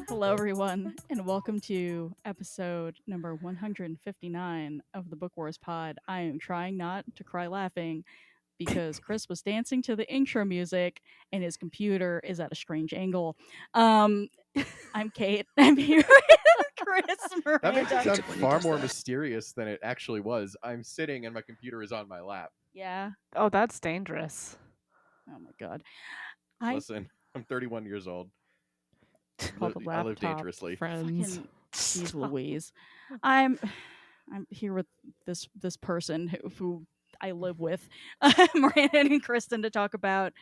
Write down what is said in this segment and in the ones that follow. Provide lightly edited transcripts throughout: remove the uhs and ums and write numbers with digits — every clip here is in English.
Hello, everyone, and welcome to episode number 159 of the Book Wars Pod. I am trying not to cry laughing because Chris was dancing to the intro music and his computer is at a strange angle. I'm Kate. I'm here with Chris Miranda. That makes it sound far more mysterious than it actually was. I'm sitting and my computer is on my lap. Yeah. Oh, that's dangerous. Oh my god. Listen, I'm 31 years old. Called a I live laptop, dangerously. friends. Fucking jeez Louise. I'm here with this person who I live with, Miranda and Kristen, to talk about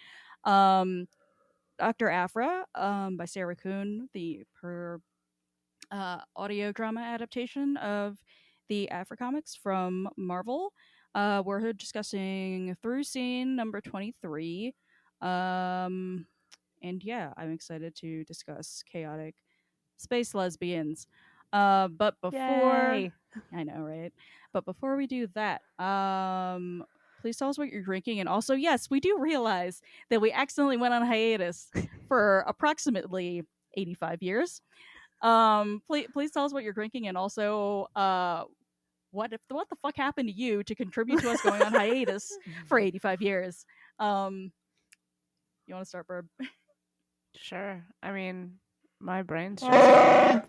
Doctor Aphra by Sarah Kuhn, her audio drama adaptation of the Aphra comics from Marvel. We're discussing through scene number 23. And yeah, I'm excited to discuss chaotic space lesbians. But before Yay. I know, right? But before we do that, please tell us what you're drinking. And also, yes, we do realize that we accidentally went on hiatus for approximately 85 years. Please tell us what you're drinking, and also, what the fuck happened to you to contribute to us going on hiatus for 85 years? You want to start, Burb? Sure. I mean, my brain's just...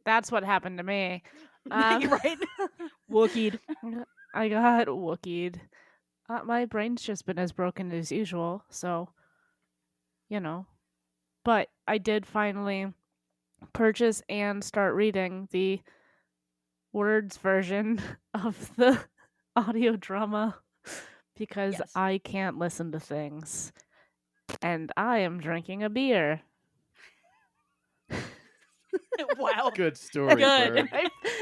That's what happened to me. Right? Wookieed. I got Wookieed. My brain's just been as broken as usual, so, you know. But I did finally purchase and start reading the words version of the audio drama because Yes. I can't listen to things. And I am drinking a beer. Wow. Good story. Good. Bird.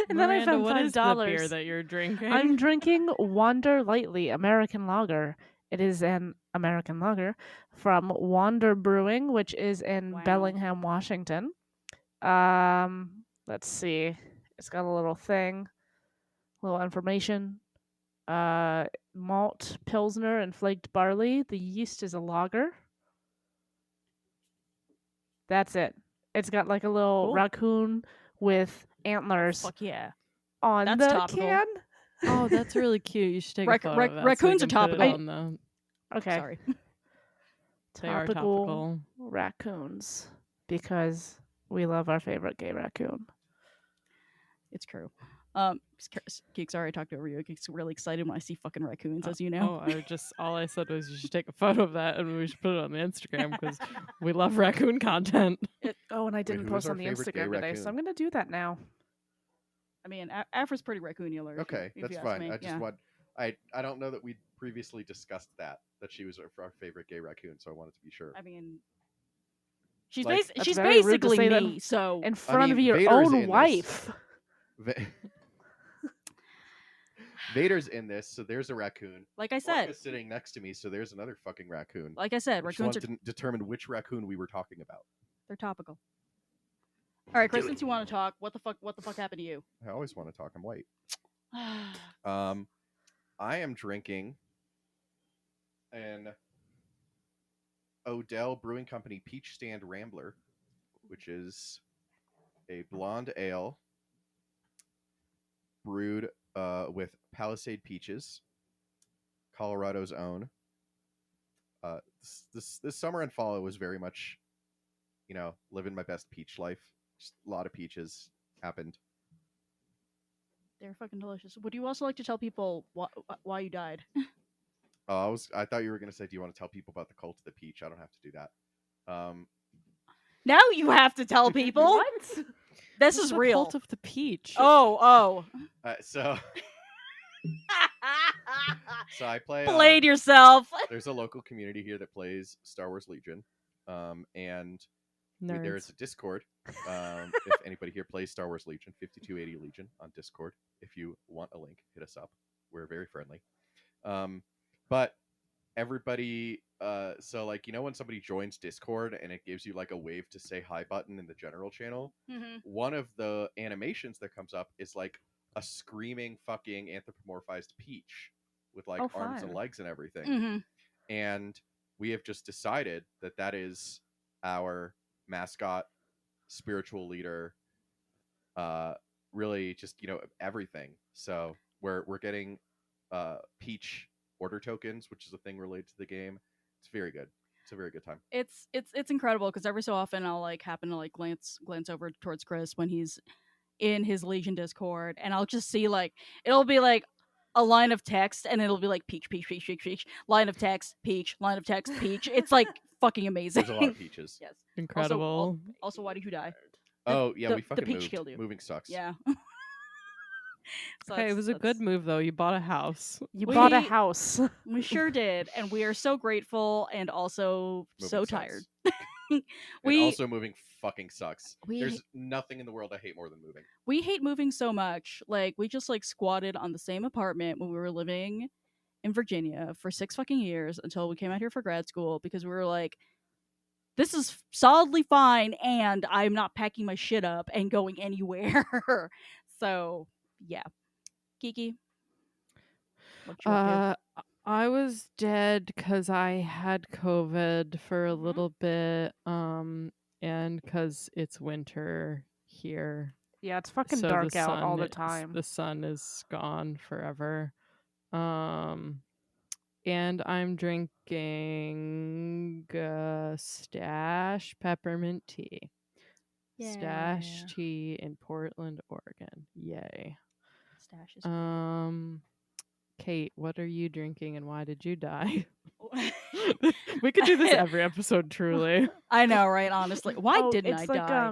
And then I Miranda, found what is the beer $5. that you're drinking? I'm drinking Wander Lightly American Lager. It is an American lager from Wander Brewing, which is in Wow. Bellingham, Washington. Let's see. It's got a little thing, little information. Malt, Pilsner, and flaked barley. The yeast is a lager. That's it. It's got like a little Cool. raccoon with antlers Fuck yeah. on That's the topical. can. Oh, that's really cute. You should take a photo of that. raccoons so are we can put it topical. on the... Okay. Sorry. They are Topical topical. raccoons, because we love our favorite gay raccoon. It's true. Geeks, sorry I talked over you. Geeks really excited when I see fucking raccoons, as you know. All I said was you should take a photo of that and we should put it on the Instagram because we love raccoon content. Oh, and I didn't who post is our on the favorite gay Instagram today, so raccoon? I'm going to do that now. I mean, Afra's pretty raccoonier. Okay, if that's you ask fine. me. I just Yeah. want. I don't know that we previously discussed that she was our favorite gay raccoon, so I wanted to be sure. I mean, she's Like- That's she's very rude to basically say that me. So In front of your Vader's in own this. wife. Vader's in this, so there's a raccoon. like I said, Orca's sitting next to me, so there's another fucking raccoon. like I said, I just raccoons wanted to determine which raccoon we were talking about. they're topical. All right, Chris, Gillen. since you want to talk, what the fuck happened to you? I always want to talk. I'm white. I am drinking an Odell Brewing Company Peach Stand Rambler, which is a blonde ale brewed with Palisade peaches, Colorado's own. This summer and fall, it was very much, living my best peach life. Just a lot of peaches happened. They're fucking delicious. Would you also like to tell people why you died? I thought you were going to say, do you want to tell people about the cult of the peach? I don't have to do that. Now you have to tell people. What? This is the real. Cult of the peach. Oh. So I play. Played yourself. There's a local community here that plays Star Wars Legion, and there is a Discord. If anybody here plays Star Wars Legion, 5280 Legion on Discord. If you want a link, hit us up. We're very friendly. but everybody so like, you know, when somebody joins Discord and it gives you like a wave to say hi button in the general channel, one of the animations that comes up is like a screaming fucking anthropomorphized peach with like arms and legs and everything. And we have just decided that that is our mascot, spiritual leader, really just, you know, everything. So we're getting peach order tokens, which is a thing related to the game. It's very good. It's a very good time. It's incredible because every so often I'll like happen to like glance over towards Chris when he's in his Legion Discord, and I'll just see like it'll be like a line of text, and it'll be like peach, peach, peach, peach, peach, line of text, peach, line of text, peach. It's like fucking amazing. There's a lot of peaches. Yes, Incredible. Also, why did you die? Oh yeah, we fucking the peach moved. killed you. Moving sucks. Yeah. So Hey, it was a good move though. You bought a house. You bought a house. We sure did, and we are so grateful and also Moving so sucks. tired. And also moving fucking sucks. We- There's nothing in the world I hate more than moving. We hate moving so much. Like, we just like squatted on the same apartment when we were living in Virginia for 6 fucking years until we came out here for grad school because we were like, this is solidly fine and I'm not packing my shit up and going anywhere. So, yeah. Kiki? What you up to? I was dead because I had COVID for a little bit, and because it's winter here. Yeah, it's fucking So dark the out all the sun time. The sun is gone forever. And I'm drinking Stash peppermint tea. Stash tea in Portland, Oregon. Yay. Stash is Kate, what are you drinking and why did you die? We could do this every episode, truly. I know, right? Honestly, why didn't I it's like, die?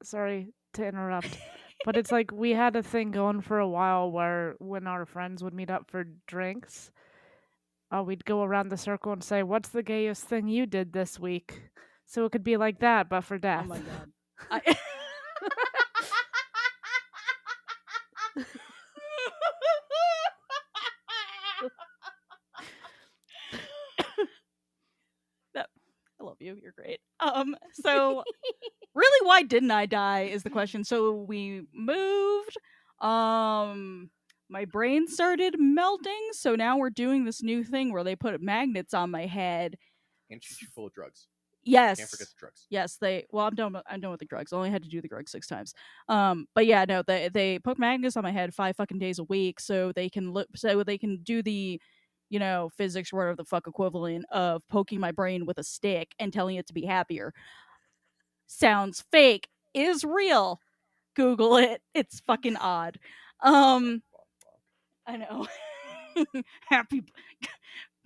Sorry to interrupt, but it's like we had a thing going for a while where when our friends would meet up for drinks, we'd go around the circle and say, "What's the gayest thing you did this week?" So it could be like that, but for death. Oh my god. I love you. You're great. So really, why didn't I die is the question. So we moved. My brain started melting. So now we're doing this new thing where they put magnets on my head. And she's full of drugs. Yes. Can't forget the drugs. Yes, I'm done with the drugs. I only had to do the drugs 6 times. But yeah, no, they put magnets on my head 5 fucking days a week so they can do the, you know, physics or whatever the fuck equivalent of poking my brain with a stick and telling it to be happier. Sounds fake. Is real. Google it. It's fucking odd. I know. Happy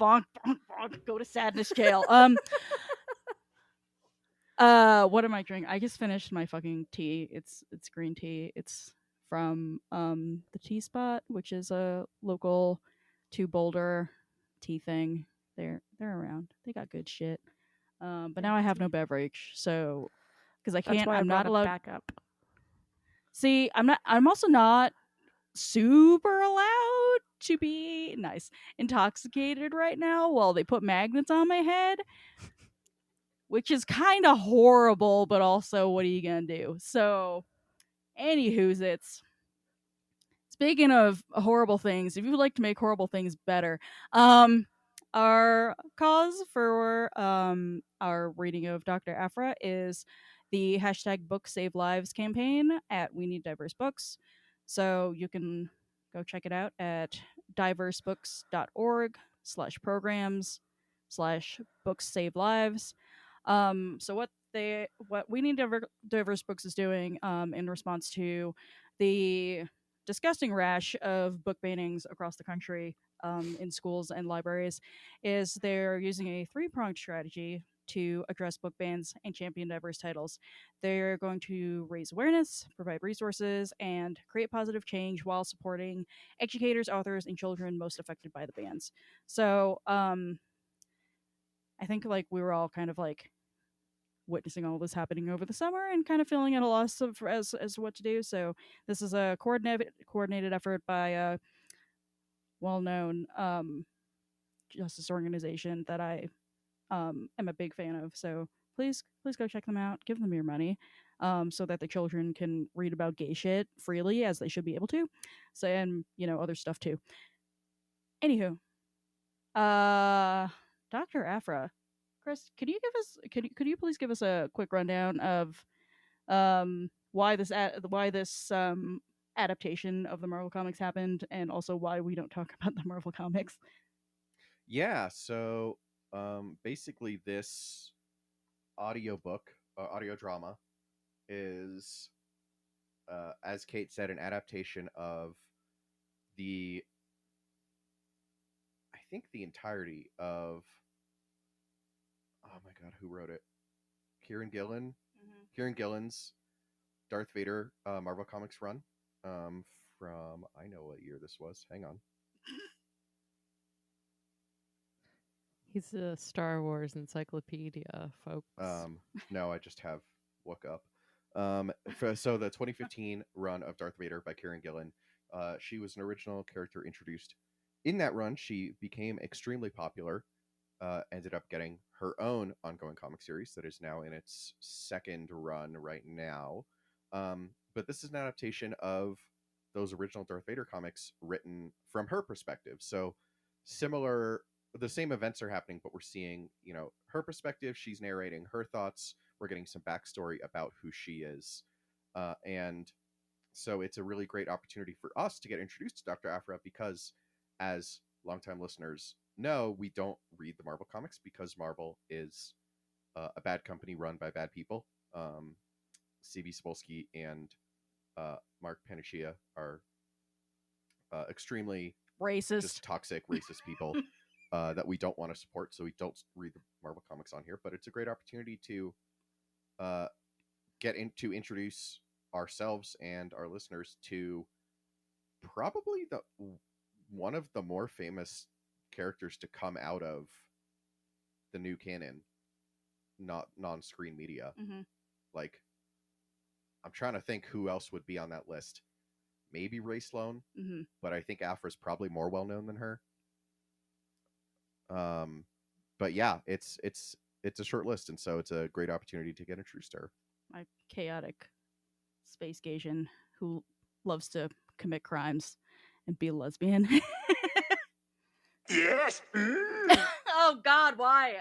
bonk bonk bonk. Go to sadness jail. What am I drinking? I just finished my fucking tea. It's green tea. It's from the Tea Spot, which is a local to Boulder tea thing. They're around. They got good shit. But now I have no beverage, so because I can't. I'm not allowed. Back up. See, I'm also not super allowed to be intoxicated right now while they put magnets on my head. Which is kind of horrible, but also what are you gonna do? So, anywho's speaking of horrible things, if you would like to make horrible things better, our cause for our reading of Doctor Aphra is the hashtag Book Save Lives campaign at We Need Diverse Books. So you can go check it out at diversebooks.org/programs/books save lives. So what We Need Diverse Books is doing in response to the disgusting rash of book bannings across the country in schools and libraries is they're using a 3-pronged strategy to address book bans and champion diverse titles. They're going to raise awareness, provide resources, and create positive change while supporting educators, authors, and children most affected by the bans. So I think like we were all kind of like witnessing all this happening over the summer and kind of feeling at a loss of as what to do. So this is a coordinated effort by a well-known justice organization that I am a big fan of. So please go check them out. Give them your money, so that the children can read about gay shit freely, as they should be able to. So, and other stuff too. Anywho, Doctor Aphra, Chris, could you please give us a quick rundown of why this adaptation of the Marvel comics happened, and also why we don't talk about the Marvel comics? Yeah, so basically this audiobook, audio drama is, as Kate said, an adaptation of the, I think, the entirety of, oh my god, who wrote it? Kieron Gillen. Kieron Gillen's Darth Vader Marvel Comics run, from, I know what year this was. Hang on. He's a Star Wars encyclopedia, folks. No, I just have look up. So the 2015 run of Darth Vader by Kieron Gillen, she was an original character introduced in that run. She became extremely popular, ended up getting her own ongoing comic series that is now in its second run right now. But this is an adaptation of those original Darth Vader comics written from her perspective. So the same events are happening, but we're seeing, her perspective. She's narrating her thoughts. We're getting some backstory about who she is. And so it's a really great opportunity for us to get introduced to Dr. Aphra, because as longtime listeners know, we don't read the Marvel comics because Marvel is a bad company run by bad people. C.B. Cebulski and Mark Paniccia are extremely Racist, just toxic, racist people that we don't want to support, so we don't read the Marvel comics on here. But it's a great opportunity to introduce ourselves and our listeners to probably one of the more famous characters to come out of the new canon, not non-screen media. Like, I'm trying to think who else would be on that list. Maybe Ray Sloan, but I think Aphra's probably more well known than her. But yeah, it's a short list, and so it's a great opportunity to get introduced to her. My chaotic space Gasian who loves to commit crimes and be a lesbian. Yes. Oh God, why?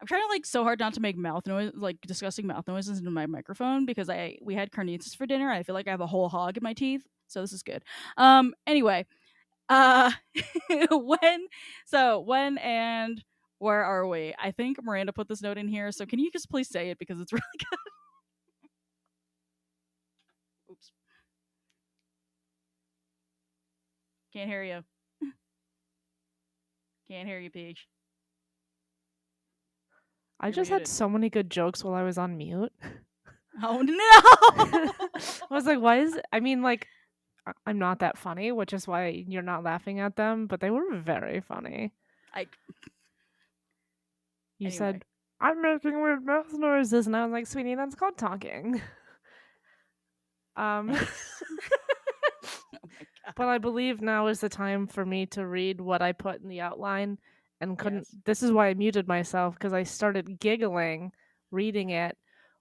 I'm trying to so hard not to make mouth noise, disgusting mouth noises into my microphone, because we had carnitas for dinner. I feel like I have a whole hog in my teeth, so this is good. Anyway, when and where are we? I think Miranda put this note in here, so can you just please say it, because it's really good. Oops. Can't hear you. Can't hear you, Peach. I just had so many good jokes while I was on mute. Oh no! I was like, why is it? I mean, I'm not that funny, which is why you're not laughing at them, but they were very funny. You said, I'm making weird mouth noises, and I was like, sweetie, that's called talking. Oh but I believe now is the time for me to read what I put in the outline, and couldn't. Yes. This is why I muted myself, because I started giggling reading it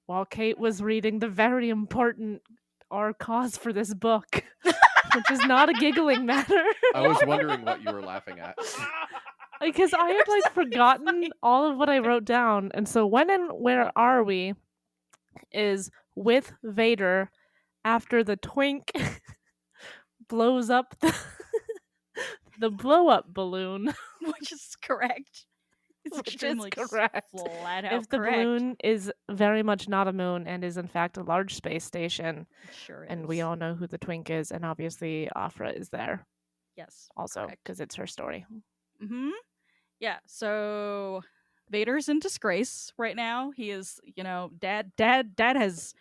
while Kate was reading the very important our cause for this book, which is not a giggling matter. I was wondering what you were laughing at. Because I had forgotten all of what I wrote down, and so when and where are we is with Vader after the twink blows up the blow-up balloon, which is correct. It's extremely correct. Flat out if the correct. balloon is very much not a moon and is in fact a large space station, sure is. And we all know who the twink is, and obviously Aphra is there. Yes, also because it's her story. Yeah. So Vader's in disgrace right now. He is, Dad has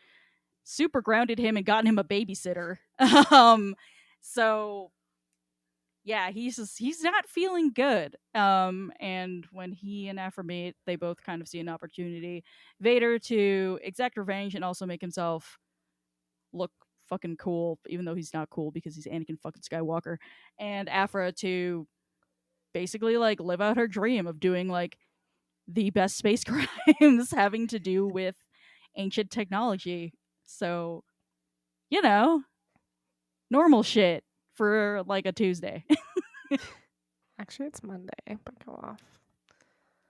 super grounded him and gotten him a babysitter. So yeah, he's not feeling good. And when he and Aphra meet, they both kind of see an opportunity. Vader to exact revenge and also make himself look fucking cool, even though he's not cool because he's Anakin fucking Skywalker. And Aphra to basically like live out her dream of doing like the best space crimes having to do with ancient technology. So, you know, normal shit for like a Tuesday. Actually, it's Monday, but go off.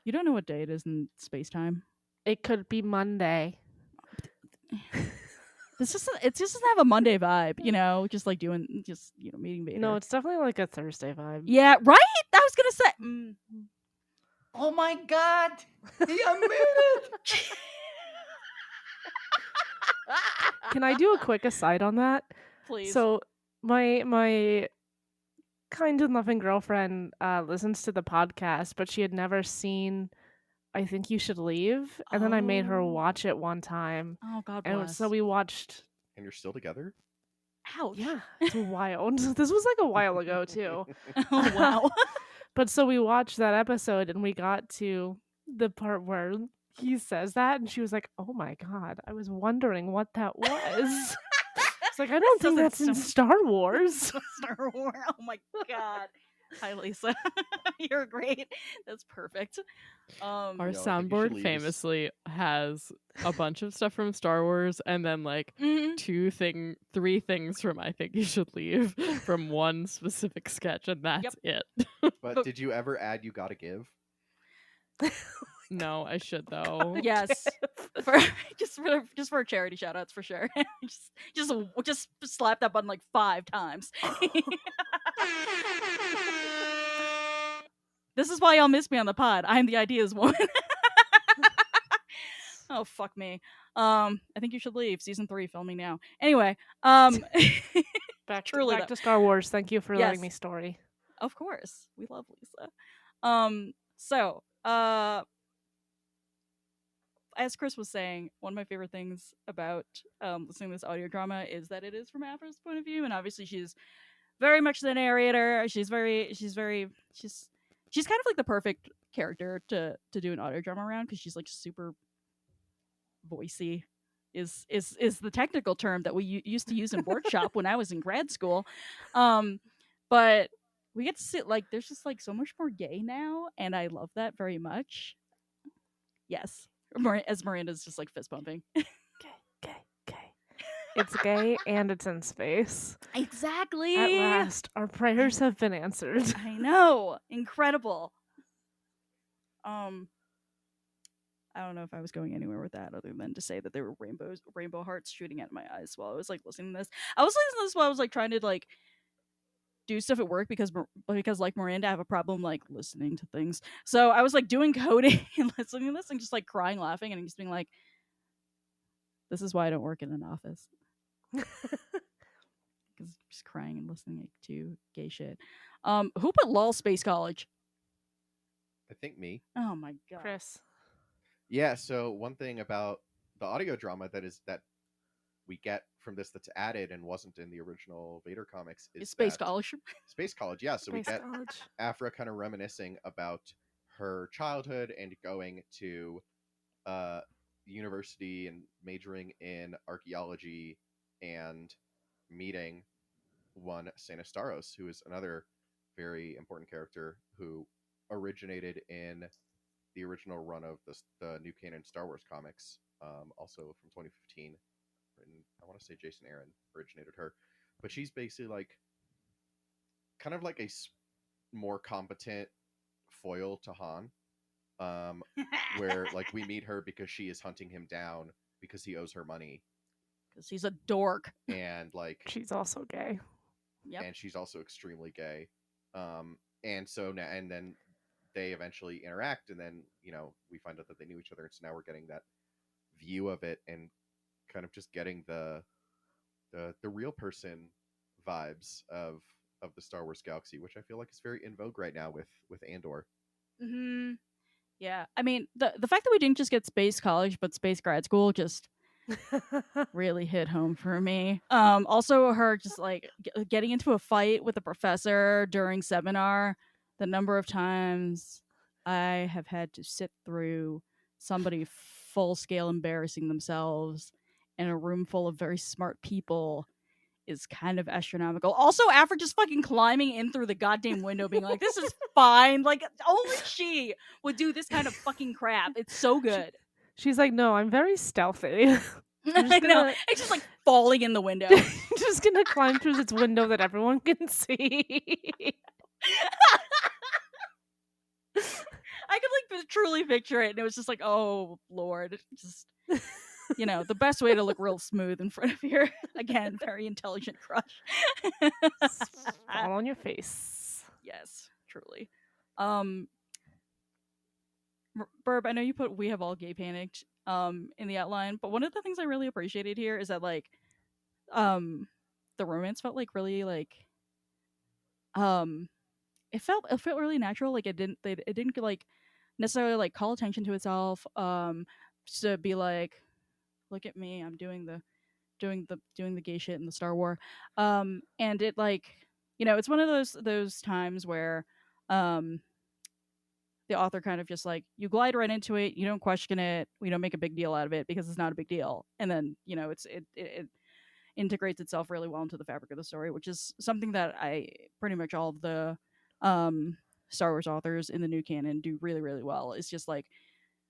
You don't know what day it is in space time. It could be Monday. It just doesn't have a Monday vibe, you know, just like meeting Vader. No, it's definitely like a Thursday vibe. Yeah, right? I was gonna say. Oh my god! He admitted! Can I do a quick aside on that? Please. So my kind and loving girlfriend listens to the podcast, but she had never seen I Think You Should Leave. And then I made her watch it one time. Oh, God And bless. so we watched. And you're still together? Ouch. Yeah, it's wild. This was like a while ago, too. Oh, wow. But so we watched that episode and we got to the part where he says that. And she was like, oh my God, I was wondering what that was. It's like, I don't think that's in Star Wars. Star Wars. Oh my God. Hi, Lisa. You're great. That's perfect. Our Yo, I think you should soundboard leave. famously has a bunch of stuff from Star Wars and then like three things from I Think You Should Leave from one specific sketch, and that's it. But did you ever add You Gotta Give? No, I should though. Yes. For just for charity shout outs for sure. just slap that button like 5 times. This is why y'all miss me on the pod. I'm the ideas woman. Oh, fuck me. I Think You Should Leave. Season 3 filming now. Anyway, back truly to Star Wars. Thank you for letting Yes. me story. Of course. We love Lisa. So, as Chris was saying, one of my favorite things about listening to this audio drama is that it is from Aphra's point of view, and obviously she's very much the narrator. She's kind of like the perfect character to do an audio drama around, because she's like super voicey is the technical term that we used to use in workshop when I was in grad school. But we get to sit like there's just like so much more gay now, and I love that very much. Yes. As Miranda's just like fist pumping. Gay. It's gay and it's in space. Exactly. At last, our prayers have been answered. I know. Incredible. I don't know if I was going anywhere with that other than to say that there were rainbow hearts shooting at my eyes while I was like listening to this. I was listening to this while I was like trying to like do stuff at work because like Miranda, I have a problem like listening to things. So I was like doing coding and listening to this and just like crying, laughing, and just being like, this is why I don't work in an office. Because just crying and listening to gay shit. Who put LOL Space College? I think me. Oh my God. Chris. Yeah, so one thing about the audio drama that we get from this that's added and wasn't in the original Vader comics is Space College. Space College, yeah. So we Space get College. Aphra kind of reminiscing about her childhood and going to university and majoring in archaeology and meeting one Sanastaros, who is another very important character who originated in the original run of the New Canon Star Wars comics, also from 2015. Written, I want to say Jason Aaron originated her, but she's basically like kind of like a more competent foil to Han, where like we meet her because she is hunting him down because he owes her money. Because he's a dork. And like she's also gay. Yep. And she's also extremely gay. And so now, and then they eventually interact, and then, you know, we find out that they knew each other, and so now we're getting that view of it and kind of just getting the real person vibes of the Star Wars galaxy, which I feel like is very in vogue right now with Andor. Mm-hmm. Yeah, I mean, the fact that we didn't just get Space College but Space Grad School just really hit home for me. Also her just like getting into a fight with a professor during seminar. The number of times I have had to sit through somebody full scale embarrassing themselves in a room full of very smart people is kind of astronomical. Also, Aphra just fucking climbing in through the goddamn window, being like, "This is fine." Like, only she would do this kind of fucking crap. It's so good. She's like, no, I'm very stealthy. I know. It's just like falling in the window. Just gonna climb through this window that everyone can see. I could like truly picture it, and it was just like, oh Lord, just the best way to look real smooth in front of your again very intelligent crush. Fall on your face. Yes, truly. Burb, I know you put "we have all gay panicked" in the outline, but one of the things I really appreciated here is that like the romance felt like really like it felt really natural. Like it didn't like necessarily like call attention to itself to be like, look at me, I'm doing the gay shit in the Star War. And it like, it's one of those times where the author kind of just like, you glide right into it, you don't question it, we don't make a big deal out of it because it's not a big deal. And then, it integrates itself really well into the fabric of the story, which is something that I pretty much all of the Star Wars authors in the new canon do really, really well. It's just like,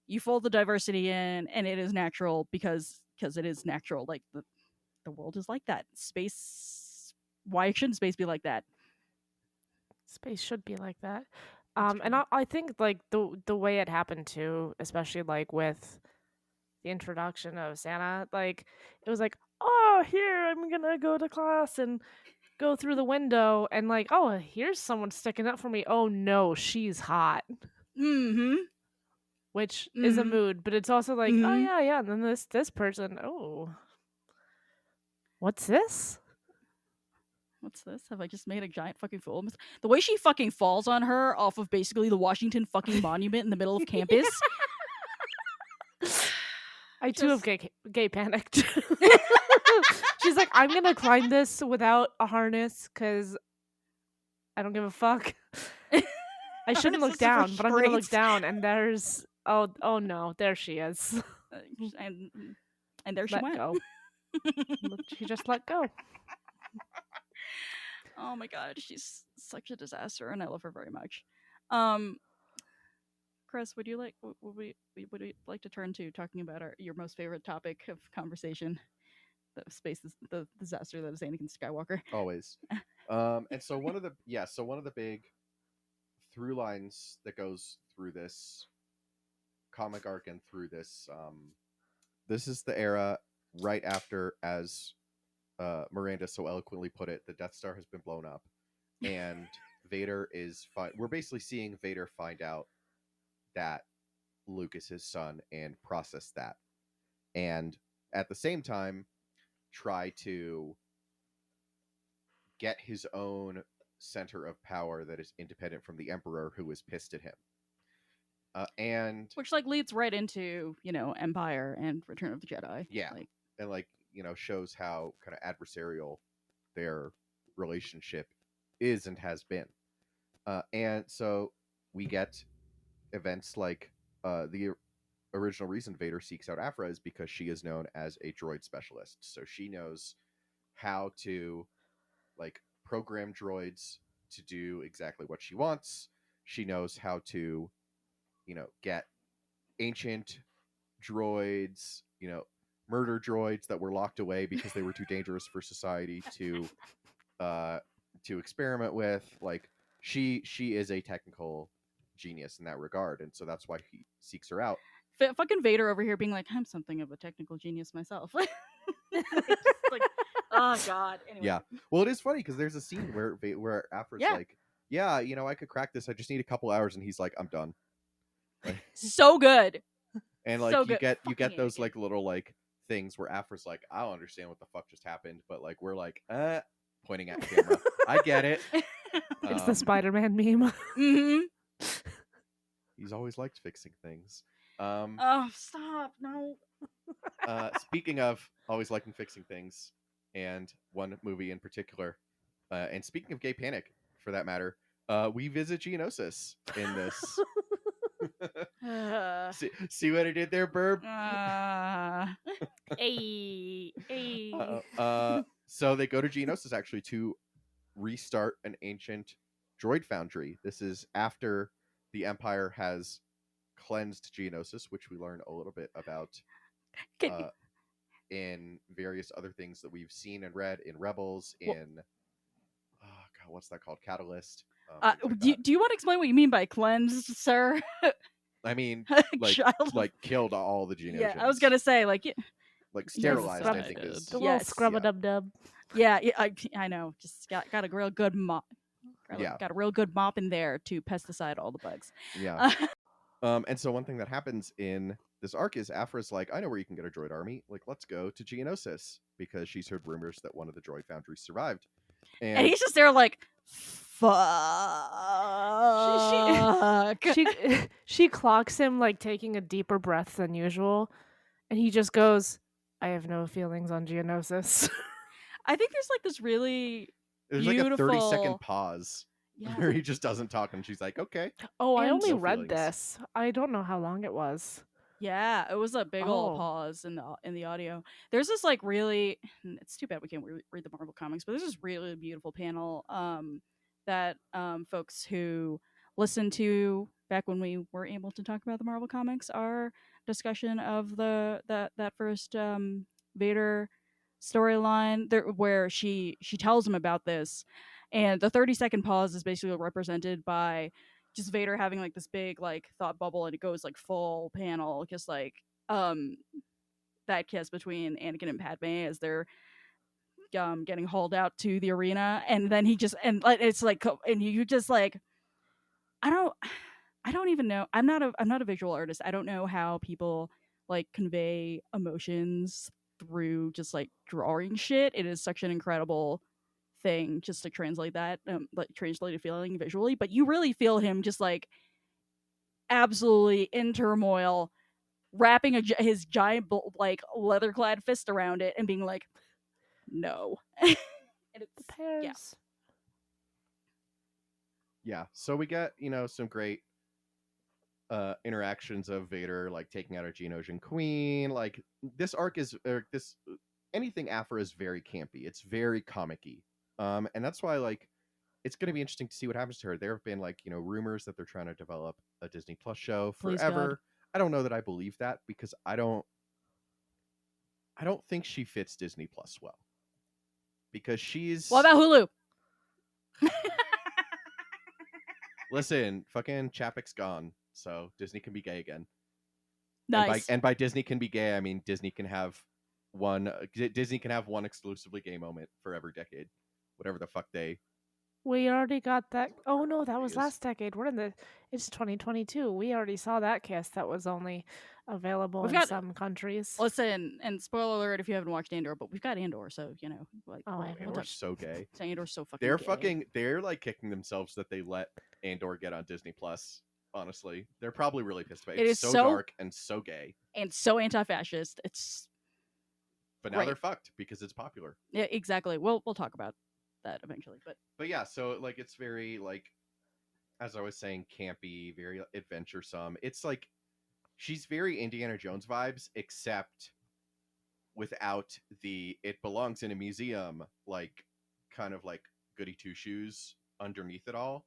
you fold the diversity in, and it is natural because it is natural. Like the world is like that. Space. Why shouldn't space be like that? Space should be like that. And I think like the way it happened too, especially like with the introduction of Santa, like it was like, oh, here I'm gonna go to class and go through the window, and like, oh, here's someone sticking up for me. Oh no, she's hot. Mm-hmm. Which is a mood, but it's also like, oh yeah, and then this person, oh, what's this? What's this? Have I just made a giant fucking fool of myself? The way she fucking falls on her off of basically the Washington fucking Monument in the middle of campus. I too have gay panicked. She's like, I'm gonna climb this without a harness because I don't give a fuck. I shouldn't look down, but I'm gonna look down, and there's oh no, there she is. And there she went. Go. She just let go. Oh my god, she's such a disaster, and I love her very much. Chris, would we like to turn to talking about your most favorite topic of conversation? The disaster that is Anakin Skywalker. Always. And so one of the big through lines that goes through this comic arc and through this this is the era right after, as Miranda so eloquently put it, the Death Star has been blown up, and Vader is we're basically seeing Vader find out that Luke is his son and process that, and at the same time try to get his own center of power that is independent from the Emperor, who is pissed at him. And which like leads right into Empire and Return of the Jedi. Yeah, and shows how kind of adversarial their relationship is and has been. And so we get events like the original reason Vader seeks out Aphra is because she is known as a droid specialist. So she knows how to program droids to do exactly what she wants. She knows how to get ancient droids, murder droids that were locked away because they were too dangerous for society to experiment with. She is a technical genius in that regard, and so that's why he seeks her out. Fucking Vader over here being like, I'm something of a technical genius myself. Oh god. Anyway. Yeah. Well, it is funny because there's a scene where Aphra's like, yeah, I could crack this. I just need a couple hours, and he's like, I'm done. So good. And so you get those little things where Aphra's like, I don't understand what the fuck just happened, but we're like, pointing at camera. I get it. It's the Spider-Man meme. Mm-hmm. He's always liked fixing things. Oh, stop! No. Speaking of always liking fixing things, and one movie in particular, and speaking of gay panic, for that matter, we visit Geonosis in this. See what I did there, Burb? Hey. So they go to Geonosis actually to restart an ancient droid foundry. This is after the Empire has cleansed Geonosis, which we learn a little bit about in various other things that we've seen and read in Rebels, in what's that called? Catalyst. Do you want to explain what you mean by cleansed, sir? I mean, Child. like killed all the Geonosians. Yeah, I was gonna say like sterilized. I Yes, think is the little scrub a dub dub. Yeah, I know. Just got a real good mop. Got a real good mop in there to pesticide all the bugs. Yeah. And so one thing that happens in this arc is Aphra's like, I know where you can get a droid army. Like, let's go to Geonosis, because she's heard rumors that one of the droid foundries survived. And he's just there like, fuck. She clocks him like taking a deeper breath than usual, and he just goes, I have no feelings on Geonosis. I think there's like this really there's beautiful... like a 30-second pause where he just doesn't talk, and she's like, okay. Oh, I only no read feelings. this. I don't know how long it was. Yeah, it was a big old pause in the audio. There's this like really, it's too bad we can't read the Marvel comics, but there's this really beautiful panel that folks who listened to back when we were able to talk about the Marvel comics, our discussion of that first Vader storyline where she tells him about this, and the 30-second pause is basically represented by just Vader having like this big like thought bubble, and it goes like full panel, just like that kiss between Anakin and Padme as they're getting hauled out to the arena, and then he just it's like, and you just like, I don't even know. I'm not a visual artist. I don't know how people like convey emotions through just like drawing shit. It is such an incredible thing just to translate that, like translate a feeling visually, but you really feel him just like absolutely in turmoil, wrapping his giant like leather-clad fist around it and being like, no. And it's, the pairs. Yeah, so we get, some great interactions of Vader like taking out a Geonosian queen. Like, this arc is anything Aphra is very campy. It's very comic-y. And that's why, like, it's going to be interesting to see what happens to her. There have been, like, rumors that they're trying to develop a Disney Plus show forever. I don't know that I believe that, because I don't think she fits Disney Plus well. Because she's... What about Hulu? Listen, fucking Chapek's gone, so Disney can be gay again. Nice. And by Disney can be gay, I mean Disney can have one exclusively gay moment for every decade. Whatever the fuck we already got that. Oh no, that was last decade. It's 2022. We already saw that cast that was only available in some countries. Listen, and spoiler alert if you haven't watched Andor, but we've got Andor, so like, Andor's so gay. Andor's so fucking gay. They're like kicking themselves that they let Andor get on Disney Plus. Honestly, they're probably really pissed about it. It's so dark and so gay and so anti-fascist. But now they're fucked because it's popular. Yeah, exactly. We'll talk about that eventually, but yeah, so like it's very like, as I was saying, campy, very adventuresome. It's like she's very Indiana Jones vibes, except without the it belongs in a museum, like kind of like goody two shoes underneath it all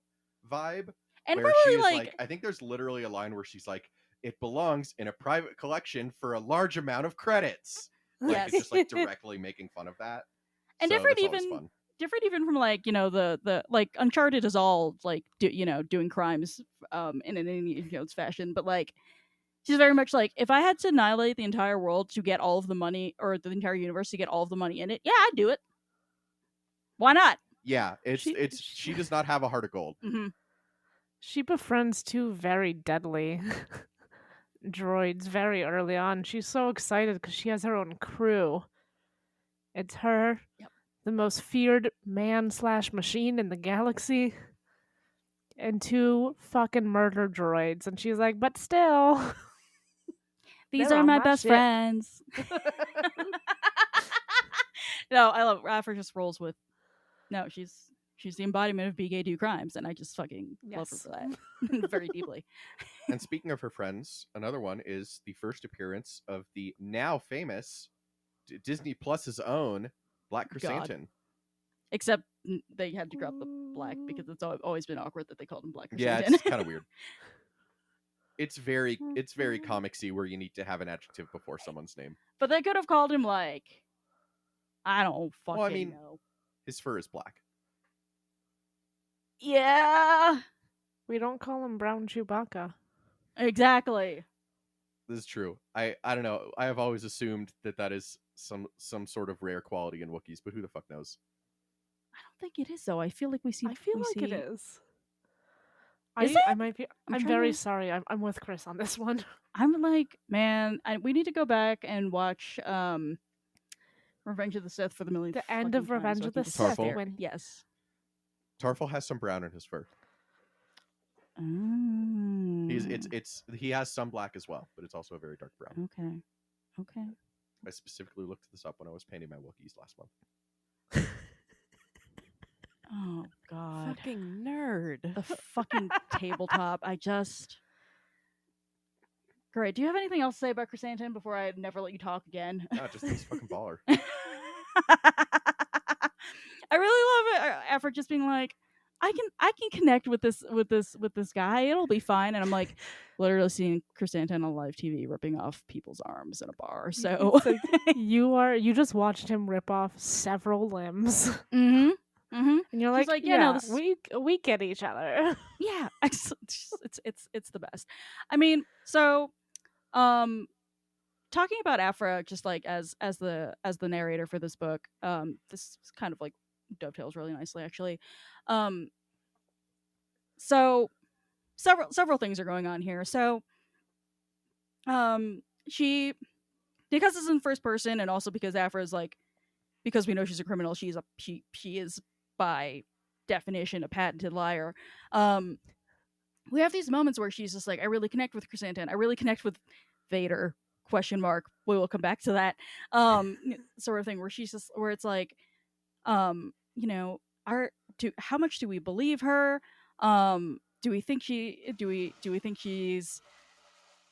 vibe. And where really she's like, I think there's literally a line where she's like, it belongs in a private collection for a large amount of credits. Like, yes. It's just like directly making fun of that. And so different even from like, the like Uncharted is all like doing crimes in an Indiana Jones fashion, but like she's very much like, if I had to annihilate the entire world to get all of the money, or the entire universe to get all of the money in it, yeah, I'd do it. Why not? Yeah, she does not have a heart of gold. Mm-hmm. She befriends two very deadly droids very early on. She's so excited because she has her own crew. It's her, the most feared man/machine in the galaxy, and two fucking murder droids. And she's like, but still, these are my best friends. No, I love Aphra just rolls with. No, she's the embodiment of be gay, do crimes, and I just fucking love her for that very deeply. And speaking of her friends, another one is the first appearance of the now famous Disney Plus's own Black God. Chrysanthemum. Except they had to drop the black because it's always been awkward that they called him Black Yeah, Chrysanthemum. it's kind of weird. It's very comicsy where you need to have an adjective before someone's name. But they could have called him like, I don't fucking Well, I mean, know. his fur is black. Yeah, We don't call him Brown Chewbacca. exactly. This is true. I don't know. I have always assumed that is some sort of rare quality in Wookiees, but who the fuck knows? I don't think it is though. I feel like we see. I feel we like see... it is. Is I it? might be. I'm I'm trying very to- sorry. I'm with Chris on this one. I'm like, man, we need to go back and watch Revenge of the Sith for the millionth. The end fucking of time Revenge so I of can the just Sith, sit there. when- Yes. Tarful has some brown in his fur. He has some black as well, but it's also a very dark brown. Okay. I specifically looked this up when I was painting my Wookiees last month. Oh God. Fucking nerd. The fucking tabletop. I just. Great. Do you have anything else to say about Chrysanthemum before I never let you talk again? Not just he's fucking baller. I really love it. After just being like, I can connect with this guy. It'll be fine. And I'm like, literally seeing Chrysanthemum on live TV ripping off people's arms in a bar. So It's like, you just watched him rip off several limbs, mm-hmm. and you're He's like, like, yeah, yeah, no, this- we get each other. Yeah, it's the best. I mean, so talking about Aphra just like as the narrator for this book, this kind of like dovetails really nicely actually. So several things are going on here. So she, because it's in first person and also because Aphra is like, because we know she's a criminal, she is by definition a patented liar. We have these moments where she's just like, I really connect with Chrysanthemum. I really connect with Vader. ? We will come back to that. Sort of thing where she's just where it's like, you know, how much do we believe her? Do we think she's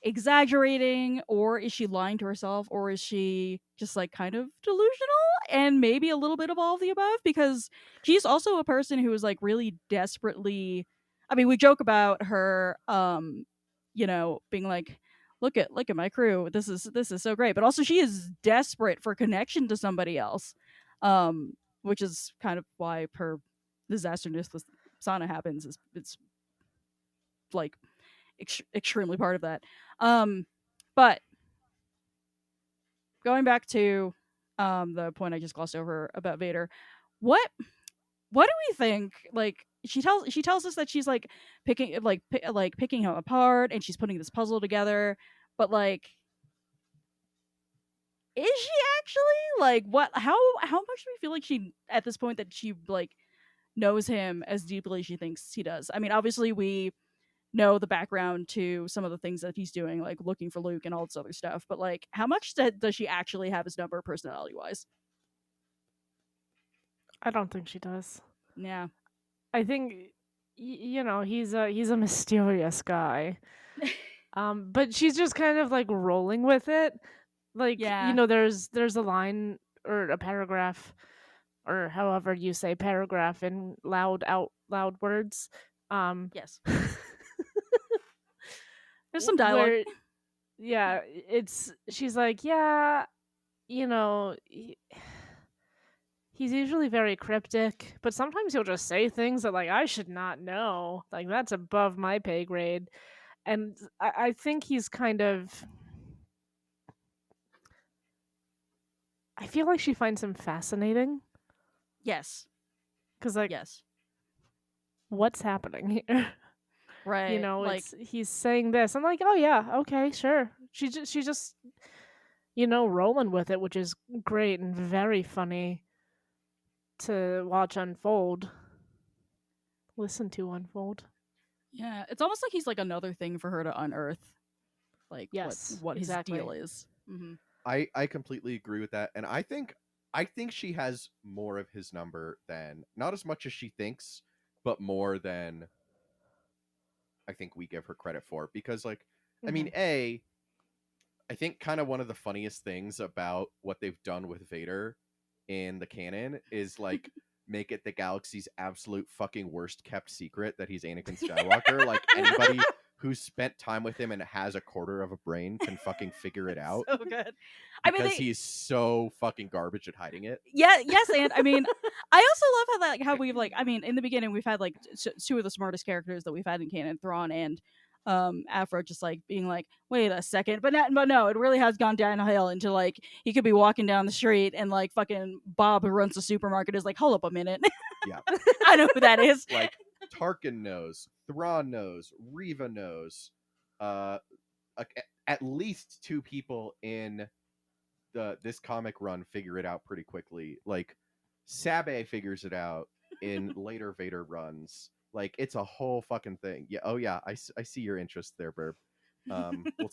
exaggerating, or is she lying to herself, or is she just like kind of delusional and maybe a little bit of all of the above? Because she's also a person who is like really desperately, I mean, we joke about her you know, being like, look at my crew, this is so great, but also she is desperate for connection to somebody else, which is kind of why her disasterness with Sana happens. It's like extremely part of that. But going back to the point I just glossed over about Vader, what do we think? Like she tells us that she's like picking him apart and she's putting this puzzle together, but like, is she actually like what? How much do we feel like she at this point that she like knows him as deeply as she thinks he does? I mean, obviously we know the background to some of the things that he's doing, like looking for Luke and all this other stuff, but like, how much does she actually have his number personality wise? I don't think she does. Yeah. I think you know, he's a mysterious guy. But she's just kind of like rolling with it. Like, Yeah. you know, there's a line or a paragraph or however you say paragraph in loud words. Yes. There's some dialogue. where- yeah, she's like, yeah, you know, he's usually very cryptic, but sometimes he'll just say things that like I should not know. Like that's above my pay grade. And I think he's kind of, I feel like she finds him fascinating. Yes. Because like, Yes. what's happening here? Right. You know, like, he's saying this. I'm like, oh yeah, okay, sure. She's just, you know, rolling with it, which is great and very funny to watch unfold. Listen to unfold. yeah, it's almost like he's like another thing for her to unearth. Like, Yes, what exactly. his deal is. Mm-hmm. I completely agree with that, and I think she has more of his number than, not as much as she thinks, but more than I think we give her credit for. Because like, I mean, I think kind of one of the funniest things about what they've done with Vader in the canon is like make it the galaxy's absolute fucking worst kept secret that he's Anakin Skywalker. Like anybody who's spent time with him and has a quarter of a brain can fucking figure it out. So good. Because he's so fucking garbage at hiding it. Yeah, yes, and I mean, I also love how that how we've like, I mean, in the beginning we've had like two of the smartest characters that we've had in canon, Thrawn and Aphra, just like being like, wait a second, but no, it really has gone downhill into like he could be walking down the street and like fucking Bob who runs the supermarket is like, hold up a minute, Yeah, I know who that is. Like Tarkin knows, Thrawn knows, Reva knows, at least two people in this comic run figure it out pretty quickly. Like Sabe figures it out in later Vader runs. Like it's a whole fucking thing. Yeah. Oh yeah. I see your interest there, Burb. We'll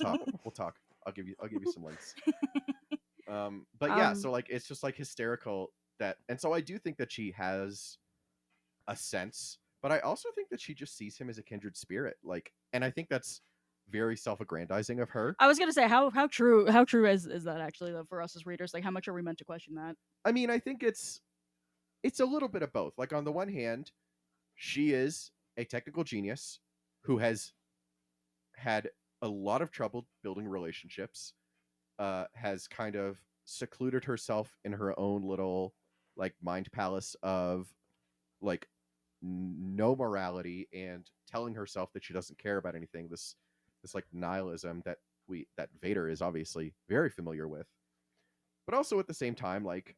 talk. I'll give you some links. But yeah. So like it's just like hysterical that, and so I do think that she has a sense, but I also think that she just sees him as a kindred spirit. Like, and I think that's very self-aggrandizing of her. I was gonna say how true is that actually though for us as readers? Like how much are we meant to question that? I mean, I think it's a little bit of both. Like on the one hand, she is a technical genius who has had a lot of trouble building relationships, has kind of secluded herself in her own little like mind palace of like no morality and telling herself that she doesn't care about anything. This like nihilism that Vader is obviously very familiar with. But also at the same time, like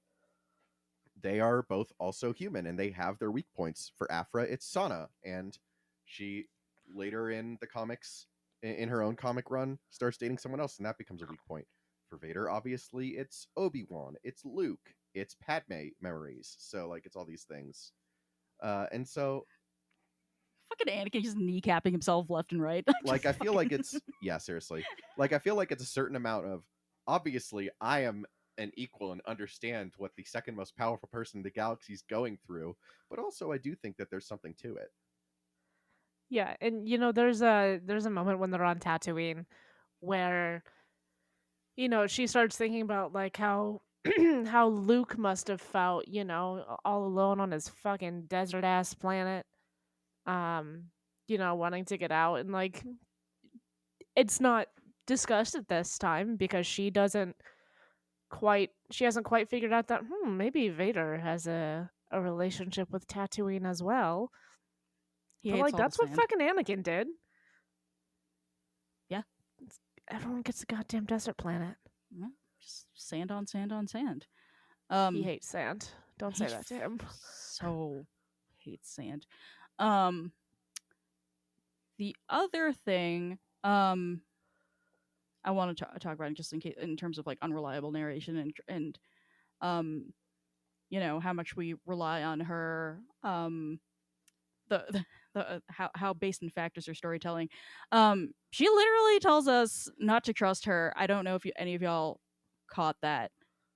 they are both also human and they have their weak points. For Aphra, it's Sana, and she later in the comics, in her own comic run, starts dating someone else, and that becomes a weak point. For Vader, obviously, it's Obi-Wan, it's Luke, it's Padme memories. So like it's all these things. And so fucking Anakin just kneecapping himself left and right. Like I feel like it's seriously. Like I feel like it's a certain amount of, obviously I am an equal and understand what the second most powerful person in the galaxy is going through, but also I do think that there's something to it. Yeah, and you know, there's a moment when they're on Tatooine where, you know, she starts thinking about like how how Luke must have felt, you know, all alone on his fucking desert ass planet. You know, wanting to get out, and like it's not discussed at this time because she hasn't quite figured out that maybe Vader has a relationship with Tatooine as well. But like that's what fucking Anakin did. Yeah. Everyone gets a goddamn desert planet. Yeah, just sand on sand on sand. He hates sand. Don't say that to him. So hates sand. The other thing I want to talk about, just in case, in terms of like unreliable narration and you know how much we rely on her, the how based in fact is her storytelling. She literally tells us not to trust her. I don't know if any of y'all caught that.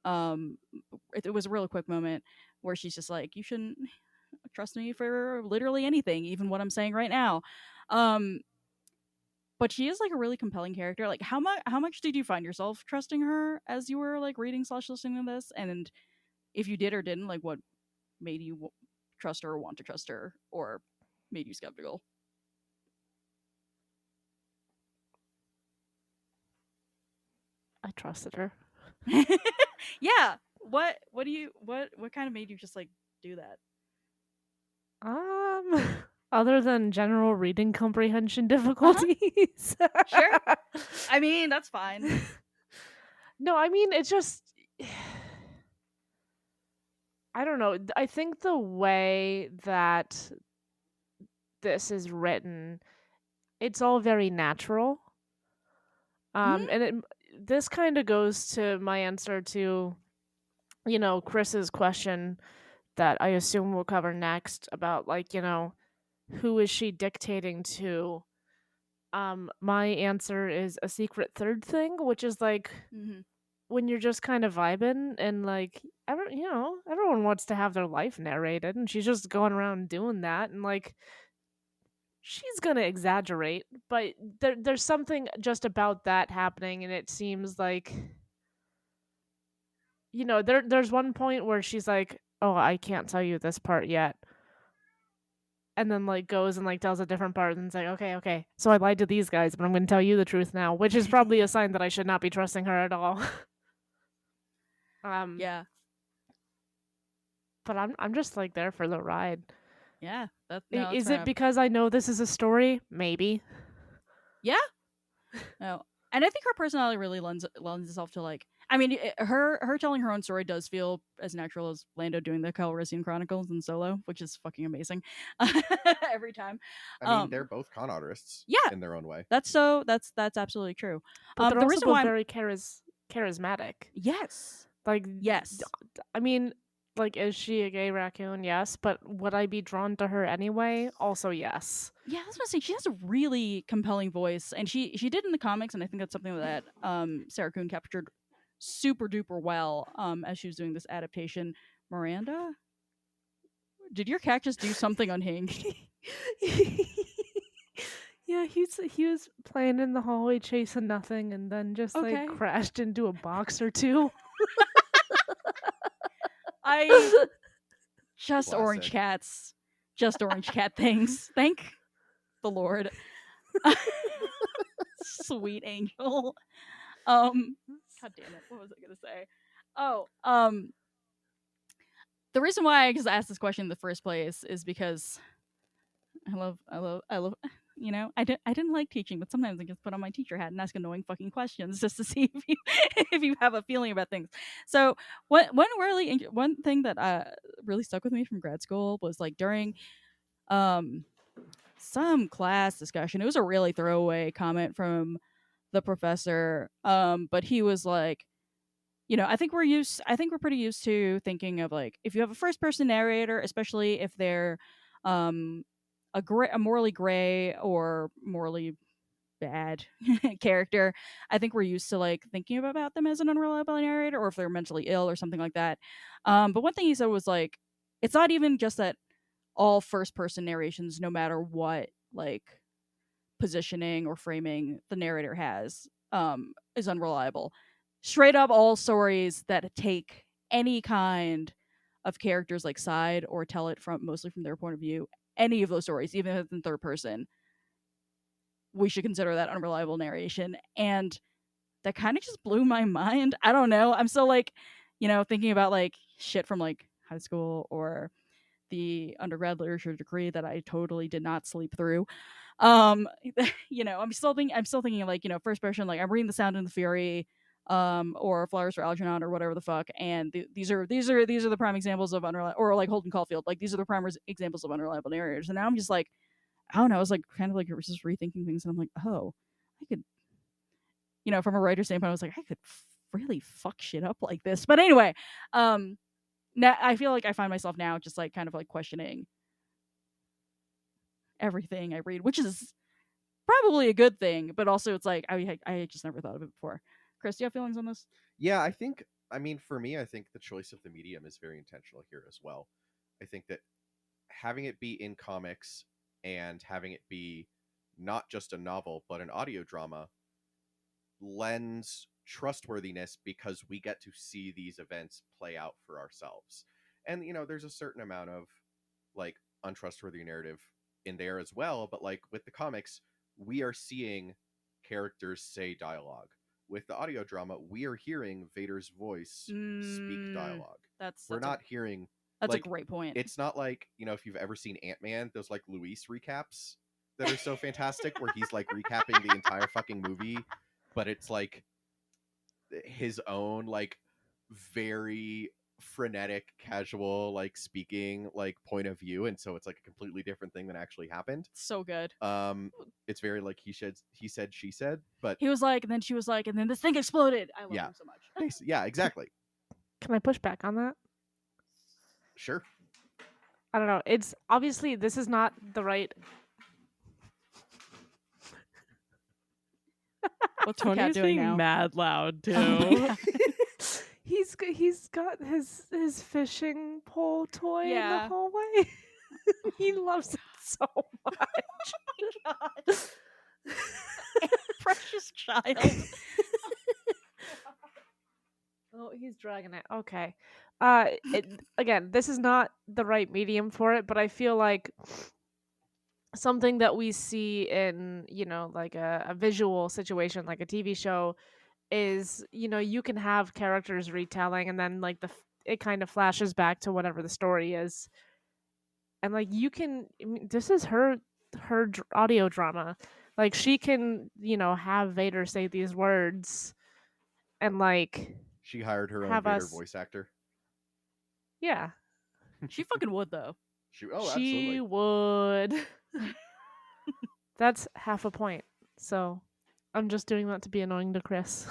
It was a real quick moment where she's just like, you shouldn't trust me for literally anything, even what I'm saying right now. But she is like a really compelling character. Like how much did you find yourself trusting her as you were like reading / listening to this? And if you did or didn't, like what made you trust her or want to trust her, or made you skeptical? I trusted her. Yeah. What kind of made you just like do that? Other than general reading comprehension difficulties. Sure. I mean, that's fine. No, I mean, it's just, I don't know. I think the way that this is written, it's all very natural. And this kind of goes to my answer to, you know, Chris's question that I assume we'll cover next about, like, you know, who is she dictating to? My answer is a secret third thing, which is like when you're just kind of vibing and like everyone wants to have their life narrated, and she's just going around doing that, and like she's gonna exaggerate, but there's something just about that happening, and it seems like, you know, there's one point where she's like, "Oh, I can't tell you this part yet," and then like goes and like tells a different part, and it's like, okay, so I lied to these guys, but I'm going to tell you the truth now, which is probably a sign that I should not be trusting her at all. Yeah. But I'm just like there for the ride. Yeah. No, Is it because I know this is a story? Maybe. Yeah. No. And I think her personality really lends itself to like. I mean, her telling her own story does feel as natural as Lando doing the Calrissian Chronicles in Solo, which is fucking amazing every time. I mean, they're both con artists, yeah, in their own way. That's absolutely true. But they're the also reason both why very charismatic. Yes. Like yes. I mean, like, is she a gay raccoon? Yes, but would I be drawn to her anyway? Also, yes. Yeah, I was gonna say she has a really compelling voice, and she did in the comics, and I think that's something that Sarah Kuhn captured super duper well as she was doing this adaptation. Miranda, did your cat just do something unhinged? Yeah, he was playing in the hallway chasing nothing, and then just like crashed into a box or two. I just Classic. orange cats, just orange cat things. Thank the Lord. Sweet angel. God damn it. What was I gonna say? Oh, the reason why I just asked this question in the first place is because I love you know, I didn't like teaching, but sometimes I just put on my teacher hat and ask annoying fucking questions just to see if you have a feeling about things. So one thing that really stuck with me from grad school was like during some class discussion. It was a really throwaway comment from the professor, but he was like, you know, I think we're pretty used to thinking of like if you have a first person narrator, especially if they're a morally gray or morally bad character, I think we're used to like thinking about them as an unreliable narrator, or if they're mentally ill or something like that. But one thing he said was like, it's not even just that all first person narrations, no matter what like positioning or framing the narrator has, is unreliable. Straight up, all stories that take any kind of character's like side or tell it from mostly from their point of view, any of those stories, even if it's in third person, we should consider that unreliable narration. And that kind of just blew my mind. I don't know. I'm still like, you know, thinking about like shit from like high school or the undergrad literature degree that I totally did not sleep through. You know, I'm still thinking like, you know, first person, like I'm reading The Sound and the Fury, or Flowers for Algernon or whatever the fuck, and these are the prime examples of unreliable, or like Holden Caulfield, like these are the prime examples of unreliable narrators. And now I'm just like, I don't know, I was like kind of like just rethinking things, and I'm like, oh, I could, you know, from a writer's standpoint, I was like, I could really fuck shit up like this. But anyway, now I feel like I find myself now just like kind of like questioning everything I read, which is probably a good thing, but also it's like I just never thought of it before. Chris, do you have feelings on this? Yeah, I mean, for me, I think the choice of the medium is very intentional here as well. I think that having it be in comics and having it be not just a novel, but an audio drama lends trustworthiness because we get to see these events play out for ourselves. And, you know, there's a certain amount of like untrustworthy narrative in there as well, but like with the comics, we are seeing characters say dialogue. With the audio drama, we are hearing Vader's voice speak dialogue. We're not hearing. That's like, a great point. It's not like, you know, if you've ever seen Ant-Man, those like Luis recaps that are so fantastic, where he's like recapping the entire fucking movie, but it's like his own like very frenetic, casual, like speaking like point of view, and so it's like a completely different thing than actually happened. So good. It's very like he said, she said, but he was like, and then she was like, and then this thing exploded. I love him so much. Yeah, exactly. Can I push back on that? Sure. I don't know. It's obviously this is not the right. Well, Tony's being now? mad loud too. Oh He's got his fishing pole toy in the Yeah. hallway. He loves it so much. Oh my god. Precious child. Oh, he's Dragon it. Okay. Again, this is not the right medium for it, but I feel like something that we see in, like a visual situation, like a TV show, is, you can have characters retelling, and then like it kind of flashes back to whatever the story is, and like this is her audio drama, like she can have Vader say these words, and like She hired her own have Vader us voice actor. yeah She fucking would though. She she absolutely. would. That's half a point, so I'm just doing that to be annoying to Chris.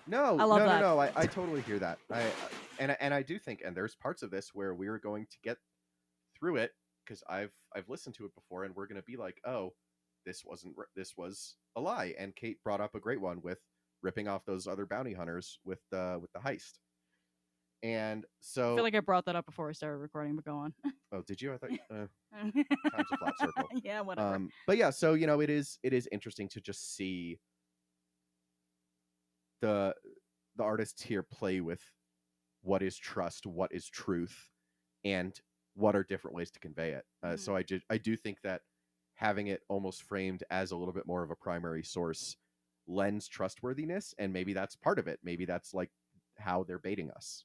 No, I love no, that. no, no. I totally hear that. And I do think, and there's parts of this where we're going to get through it because I've listened to it before, and we're going to be like, oh, this was a lie. And Kate brought up a great one with ripping off those other bounty hunters with the heist. And so I feel like I brought that up before we started recording, but go on. oh, did you? I thought time's a flat circle. Yeah, whatever. But yeah, so it is interesting to just see the artists here play with what is trust, what is truth, and what are different ways to convey it. So I do think that having it almost framed as a little bit more of a primary source lends trustworthiness, and maybe that's part of it. Maybe that's like how they're baiting us.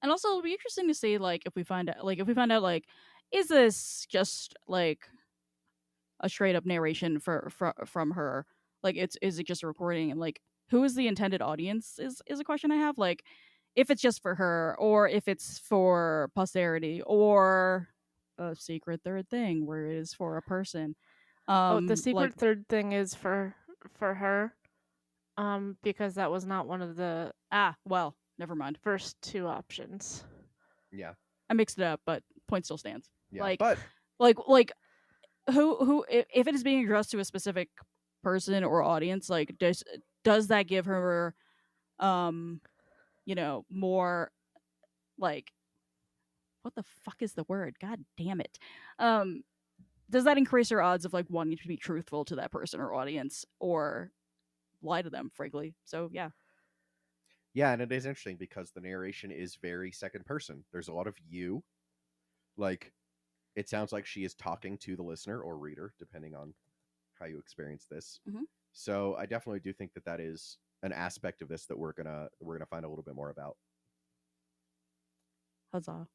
And also, it'll be interesting to see, like, if we find out, like, is this just like a straight up narration from her? Like, is it just a recording? And like, who is the intended audience? Is a question I have. Like, if it's just for her, or if it's for posterity, or a secret third thing where it is for a person. The secret like, third thing is for her, because that was not one of the well, never mind. first two options. Yeah, I mixed it up, but point still stands. yeah. Like, but like who if it is being addressed to a specific person or audience, like does that give her more, like, what the fuck is the word, god damn it, does that increase her odds of like wanting to be truthful to that person or audience, or lie to them, frankly? So yeah. Yeah, and it is interesting because the narration is very second person. There's a lot of you. Like, it sounds like she is talking to the listener or reader, depending on how you experience this. Mhm. So I definitely do think that is an aspect of this that we're gonna find a little bit more about. Huzzah.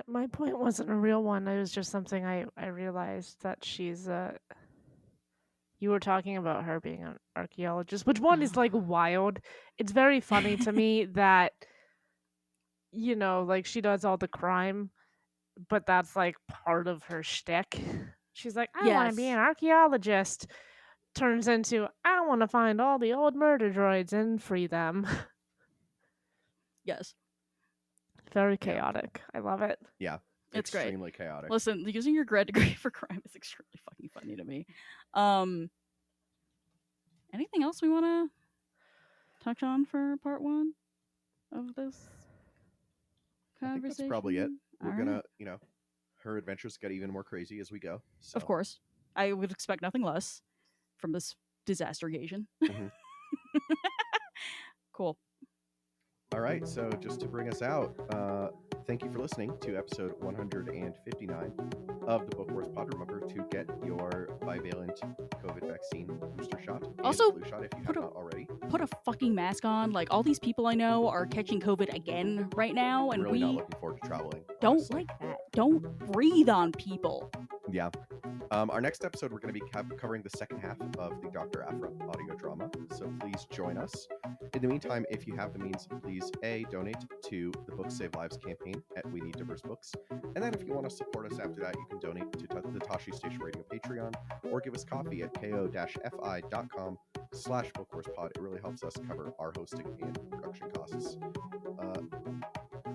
My point wasn't a real one. It was just something I realized that she's you were talking about her being an archaeologist, which one is like wild. It's very funny to me that like she does all the crime, but that's like part of her shtick. She's like, I want to be Yes. an archaeologist. Turns into, I want to find all the old murder droids and free them. Yes. Very chaotic. I love it. Yeah, It's great. Extremely chaotic. Listen, using your grad degree for crime is extremely fucking funny to me. Anything else we want to touch on for part one of this I think conversation? that's probably it. We're All gonna, right. her adventures get even more crazy as we go. So. Of course. I would expect nothing less from this disastergation. Mhm. Cool. All right, so just to bring us out, thank you for listening to episode 159 of the Book Wars Pod. Remember to get your bivalent COVID vaccine booster shot and Also, flu shot if you put have a- not already. Put a fucking mask on. Like, all these people I know are catching COVID again right now, I'm and really not we looking forward to traveling. don't honestly. like that. Don't breathe on people. Yeah. Our next episode, we're going to be covering the second half of the Doctor Aphra audio drama, so please join us. In the meantime, if you have the means, please donate to the Books Save Lives campaign at We Need Diverse Books, and then if you want to support us after that, you can donate to the Tashi Station Radio Patreon, or give us coffee at ko-fi.com/bookwarspod. It really helps us cover our hosting and production costs.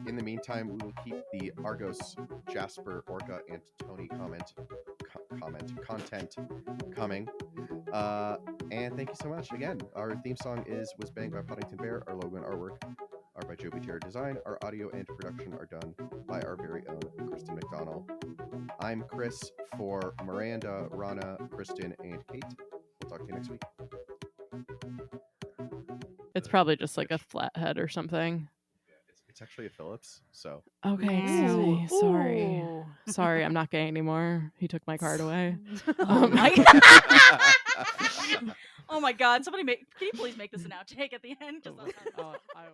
In the meantime, we will keep the Argos, Jasper, Orca, and Tony content coming. And thank you so much. Again, our theme song was banged by Poddington Bear. Our logo and artwork are by Joby Terra Design. Our audio and production are done by our very own Kristen McDonald. I'm Chris for Miranda, Rana, Kristen, and Kate. We'll talk to you next week. It's probably just like a flathead or something. It's actually a Phillips. So Okay, excuse me. Sorry. Ooh. Sorry, I'm not gay anymore. He took my card away. Oh my oh my god! Somebody can you please make this an outtake at the end? 'Cause I will try.